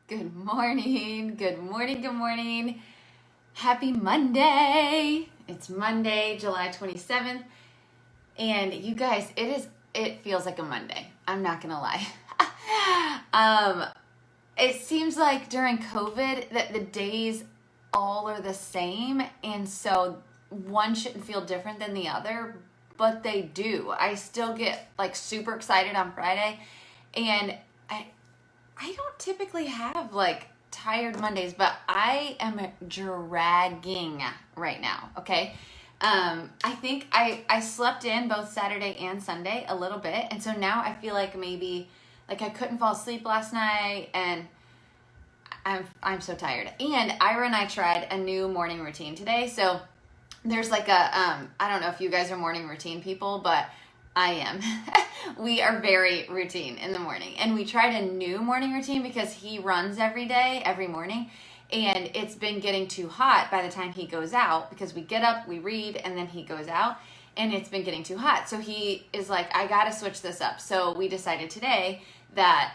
Good morning, good morning, good morning. Happy Monday. It's Monday, July 27th. And you guys, it feels like a Monday. I'm not gonna lie. It seems like during COVID that the days all are the same, and so one shouldn't feel different than the other, but they do. I still get like super excited on Friday, and I don't typically have like tired Mondays, but I am dragging right now, okay? I think I slept in both Saturday and Sunday a little bit, and so now I feel like maybe like I couldn't fall asleep last night, and I'm so tired. And Ira and I tried a new morning routine today. So there's like I don't know if you guys are morning routine people, but I am. We are very routine in the morning. And we tried a new morning routine because he runs every day, every morning. And it's been getting too hot by the time he goes out because we get up, we read, and then he goes out. And it's been getting too hot. So he is like, I got to switch this up. So we decided today that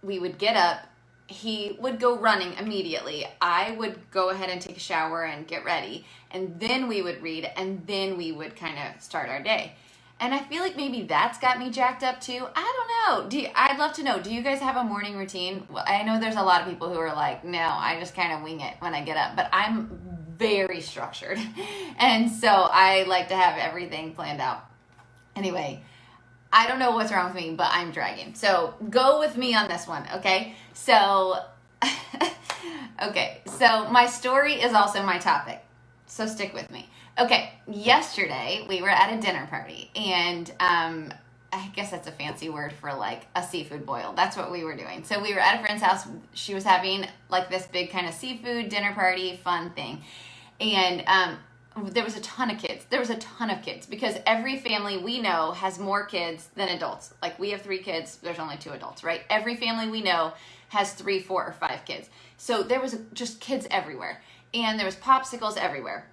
we would get up. He would go running immediately. I would go ahead and take a shower and get ready. And then we would read. And then we would kind of start our day. And I feel like maybe that's got me jacked up too. I don't know. I'd love to know. Do you guys have a morning routine? Well, I know there's a lot of people who are like, no, I just kind of wing it when I get up. But I'm very structured. And so I like to have everything planned out. Anyway, I don't know what's wrong with me, but I'm dragging. So go with me on this one, okay? So, so my story is also my topic. So stick with me. Okay, yesterday we were at a dinner party, and I guess that's a fancy word for like a seafood boil. That's what we were doing. So we were at a friend's house. She was having like this big kind of seafood dinner party, fun thing. And there was a ton of kids. There was a ton of kids because every family we know has more kids than adults. Like we have 3 kids, there's only 2 adults, right? Every family we know has 3, 4, or 5 kids. So there was just kids everywhere. And there was popsicles everywhere.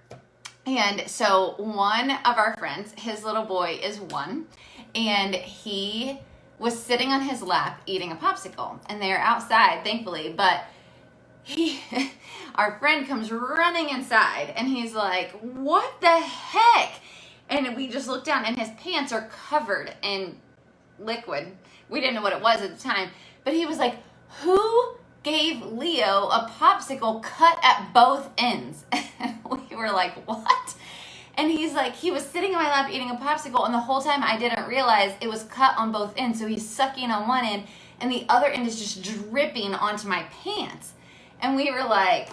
And so one of our friends, his little boy is 1, and he was sitting on his lap eating a popsicle. And they're outside, thankfully, but our friend comes running inside, and he's like, what the heck? And we just looked down, and his pants are covered in liquid. We didn't know what it was at the time, but he was like, who gave Leo a popsicle cut at both ends? And we were like, what? And he's like, he was sitting on my lap eating a popsicle, and the whole time I didn't realize it was cut on both ends. So he's sucking on one end, and the other end is just dripping onto my pants. And we were like,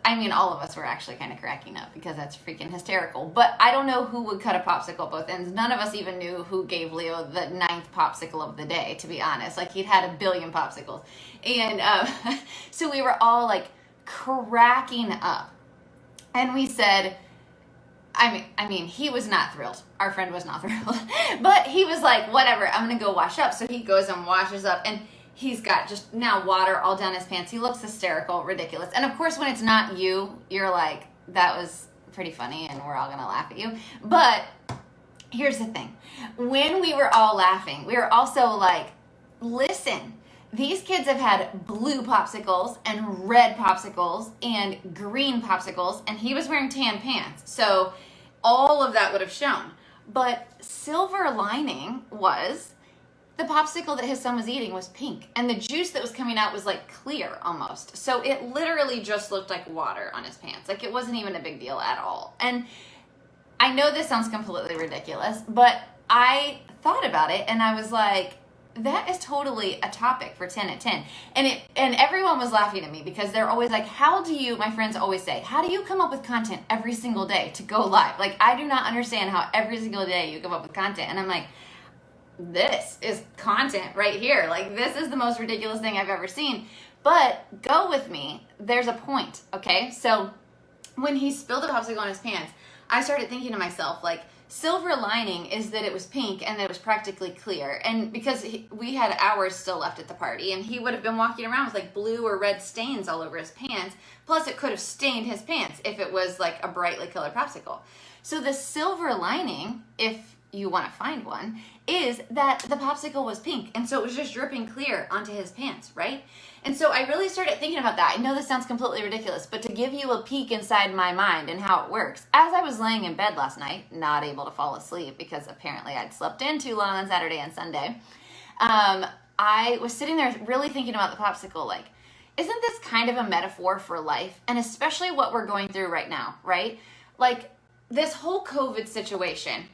I mean, all of us were actually kind of cracking up because that's freaking hysterical. But I don't know who would cut a popsicle both ends. None of us even knew who gave Leo the 9th popsicle of the day, to be honest. Like, he'd had a billion popsicles. And so we were all like cracking up. And we said, I mean, he was not thrilled. Our friend was not thrilled. But he was like, whatever, I'm going to go wash up. So he goes and washes up, and he's got just now water all down his pants. He looks hysterical, ridiculous. And of course, when it's not you, you're like, that was pretty funny, and we're all going to laugh at you. But here's the thing. When we were all laughing, we were also like, listen, these kids have had blue popsicles and red popsicles and green popsicles, and he was wearing tan pants. So all of that would have shown. But silver lining was the popsicle that his son was eating was pink, and the juice that was coming out was like clear almost. So it literally just looked like water on his pants. Like, it wasn't even a big deal at all. And I know this sounds completely ridiculous, but I thought about it, and I was like, that is totally a topic for 10 at 10. And everyone was laughing at me because they're always like, how do you, my friends always say, how do you come up with content every single day to go live? Like, I do not understand how every single day you come up with content. And I'm like, this is content right here. Like, this is the most ridiculous thing I've ever seen. But go with me. There's a point, okay? So when he spilled the popsicle on his pants, I started thinking to myself, like, silver lining is that it was pink and that it was practically clear. And because we had hours still left at the party, and he would have been walking around with like blue or red stains all over his pants. Plus, it could have stained his pants if it was like a brightly colored popsicle. So the silver lining, if you want to find one, is that the popsicle was pink, and so it was just dripping clear onto his pants, right? And so I really started thinking about that. I know this sounds completely ridiculous, but to give you a peek inside my mind and how it works, as I was laying in bed last night, not able to fall asleep because apparently I'd slept in too long on Saturday and Sunday, I was sitting there really thinking about the popsicle, like, isn't this kind of a metaphor for life? And especially what we're going through right now, right? Like, this whole COVID situation,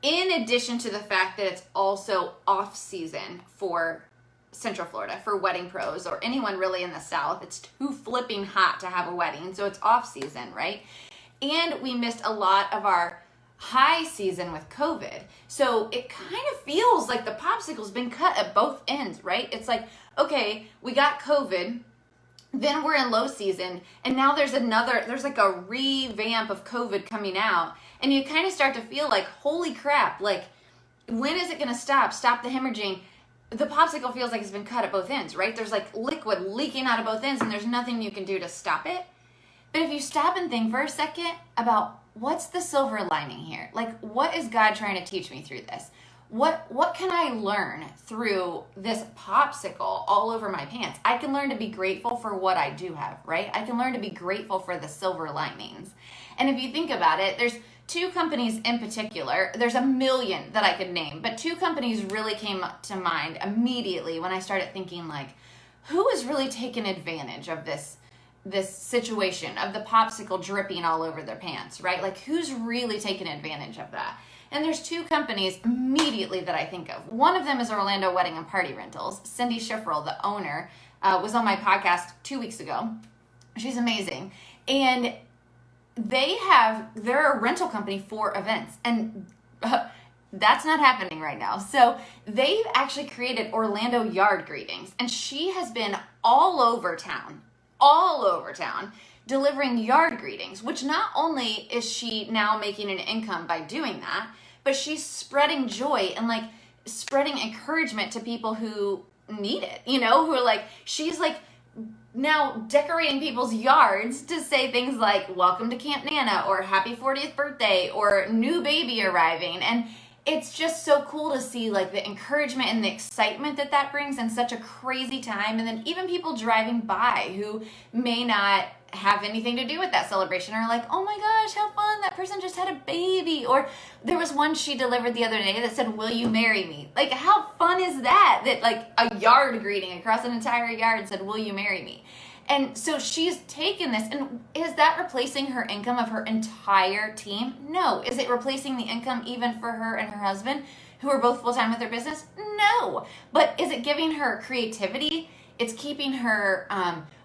in addition to the fact that it's also off season for Central Florida, for wedding pros or anyone really in the South, it's too flipping hot to have a wedding, so it's off season, right? And we missed a lot of our high season with COVID. So it kind of feels like the popsicle's been cut at both ends, right? It's like, okay, we got COVID, then we're in low season, and now there's like a revamp of COVID coming out, and you kind of start to feel like, holy crap, like, when is it gonna stop the hemorrhaging? The popsicle feels like it's been cut at both ends, right? There's like liquid leaking out of both ends, and there's nothing you can do to stop it. But if you stop and think for a second about what's the silver lining here? Like, what is God trying to teach me through this? What can I learn through this popsicle all over my pants? I can learn to be grateful for what I do have, right? I can learn to be grateful for the silver linings. And if you think about it, there's two companies in particular. There's a million that I could name, but two companies really came to mind immediately when I started thinking, like, who is really taking advantage of this situation of the popsicle dripping all over their pants, right? Like, who's really taking advantage of that? And there's two companies immediately that I think of. One of them is Orlando Wedding and Party Rentals. Cindy Schifferl, the owner, was on my podcast 2 weeks ago. She's amazing. And they're a rental company for events. And that's not happening right now. So they've actually created Orlando Yard Greetings. And she has been all over town, delivering yard greetings, which not only is she now making an income by doing that, but she's spreading joy and like spreading encouragement to people who need it, who are like, she's like now decorating people's yards to say things like, welcome to Camp Nana, or happy 40th birthday, or new baby arriving. And it's just so cool to see like the encouragement and the excitement that brings in such a crazy time. And then even people driving by who may not have anything to do with that celebration are like, oh my gosh, how fun, that person just had a baby. Or there was one she delivered the other day that said, will you marry me? Like, how fun is that? That like a yard greeting across an entire yard said, will you marry me? And so she's taken this, and is that replacing her income of her entire team? No. Is it replacing the income even for her and her husband, who are both full-time with their business? No. But is it giving her creativity? It's keeping her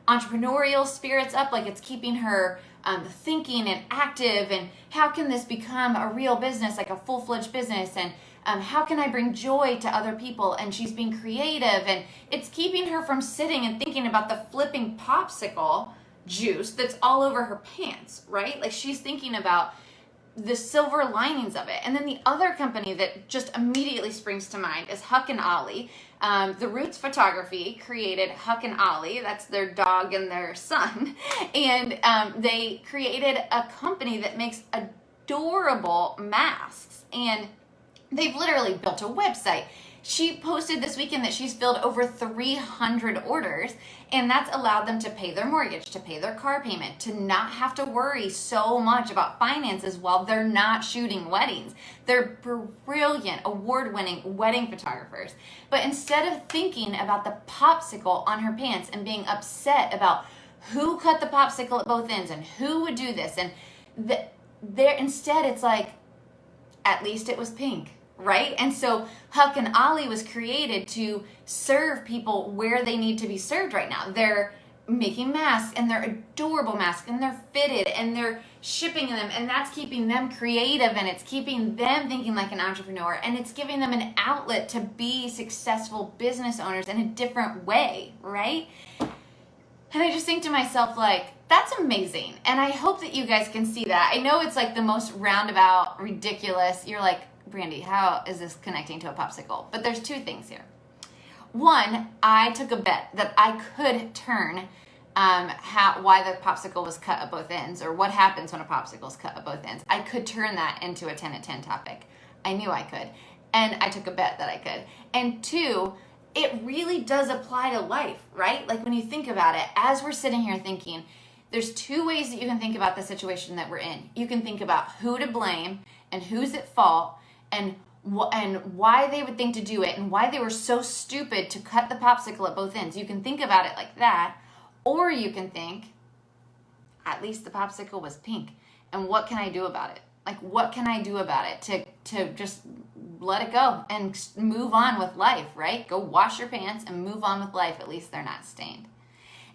entrepreneurial spirits up, like it's keeping her thinking and active, and how can this become a real business, like a full-fledged business, and how can I bring joy to other people? And she's being creative, and it's keeping her from sitting and thinking about the flipping popsicle juice that's all over her pants, right? Like, she's thinking about the silver linings of it. And then the other company that just immediately springs to mind is Huck and Ollie. The Roots Photography created Huck and Ollie. That's their dog and their son. And they created a company that makes adorable masks. And they've literally built a website. She posted this weekend that she's filled over 300 orders, and that's allowed them to pay their mortgage, to pay their car payment, to not have to worry so much about finances while they're not shooting weddings. They're brilliant, award-winning wedding photographers. But instead of thinking about the popsicle on her pants and being upset about who cut the popsicle at both ends and who would do this, and instead it's like, at least it was pink. Right? And so Huck and Ollie was created to serve people where they need to be served right now. They're making masks, and they're adorable masks, and they're fitted, and they're shipping them, and that's keeping them creative, and it's keeping them thinking like an entrepreneur, and it's giving them an outlet to be successful business owners in a different way, right? And I just think to myself, like, that's amazing. And I hope that you guys can see that. I know it's like the most roundabout, ridiculous. You're like, Brandee, how is this connecting to a popsicle? But there's two things here. One, I took a bet that I could turn why the popsicle was cut at both ends, or what happens when a popsicle is cut at both ends. I could turn that into a 10 at 10 topic. I knew I could. And I took a bet that I could. And 2, it really does apply to life, right? Like when you think about it, as we're sitting here thinking, there's 2 ways that you can think about the situation that we're in. You can think about who to blame and who's at fault and why they would think to do it and why they were so stupid to cut the popsicle at both ends. You can think about it like that, or you can think, at least the popsicle was pink, and what can I do about it? Like, what can I do about it to just let it go and move on with life, right? Go wash your pants and move on with life. At least they're not stained.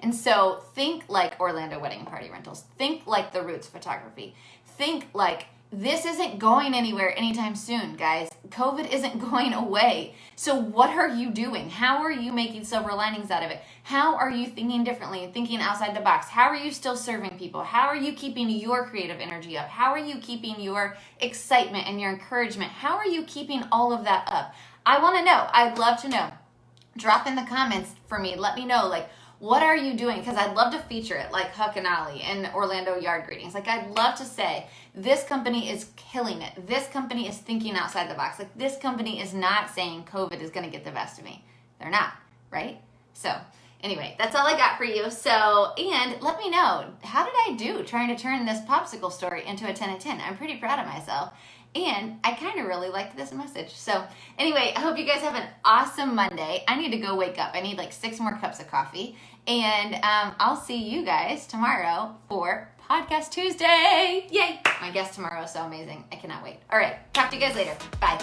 And so think like Orlando Wedding Party Rentals. Think like The Roots Photography. Think like this isn't going anywhere anytime soon, guys. COVID isn't going away. So what are you doing? How are you making silver linings out of it? How are you thinking differently and thinking outside the box? How are you still serving people? How are you keeping your creative energy up? How are you keeping your excitement and your encouragement? How are you keeping all of that up? I want to know. I'd love to know. Drop in the comments for me. Let me know, like, what are you doing? Because I'd love to feature it, like Huck and Ollie and Orlando Yard Greetings. Like, I'd love to say, this company is killing it. This company is thinking outside the box. Like, this company is not saying COVID is going to get the best of me. They're not, right? So, anyway, that's all I got for you. So, and let me know, how did I do trying to turn this popsicle story into a 10 out of 10? I'm pretty proud of myself. And I kind of really liked this message. So anyway, I hope you guys have an awesome Monday. I need to go wake up. I need like 6 more cups of coffee. And I'll see you guys tomorrow for Podcast Tuesday. Yay! My guest tomorrow is so amazing. I cannot wait. All right. Talk to you guys later. Bye.